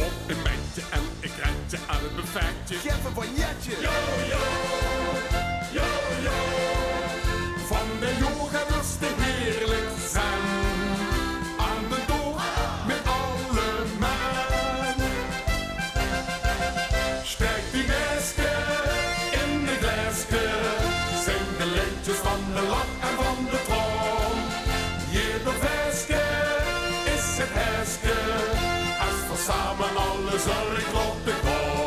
Op een mandje en ik rentje aan het buffetje. Geef een bagnetje. Van de yoga was te heerlijk zijn. Aan de toog met alle man. Steek die neske in de glasje. Zing de liedjes van de lach en van de trom. Jeder feestje is het heske. Als we samen alle zorg op de kom.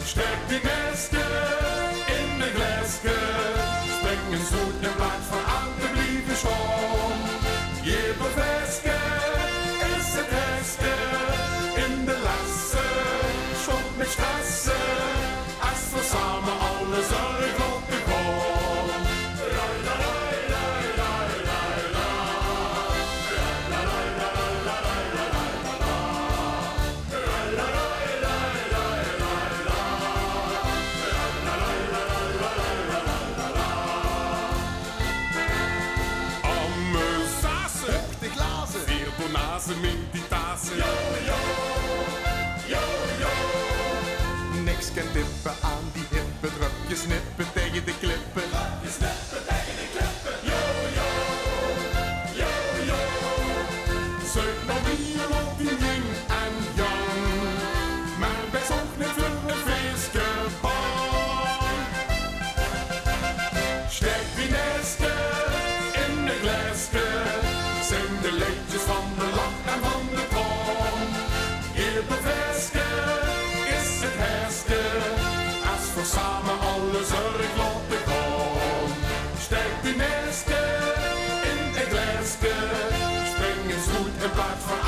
Steek die neske in de glasje. Springen zoet en blad van aan te blijven schoon. Jeder feestje is het heske. In de lasse, schop met strassen. Als we samen alle zorg op de kom. De glazen. Vier donazen in die tassen. Niks kan tippen aan die hippe. Druk je snippen tegen de klippen. Zeuk nog bier op die yin en yang. Maar best ook niet voor een feestje bang. Steek die neske in de glasje. Zing de liedjes van de lach en van de trom. Ieder feestje is het heerske. Als we samen alle zorg op de kom. Steek die neske in de glasje. Springen zoet en plaats van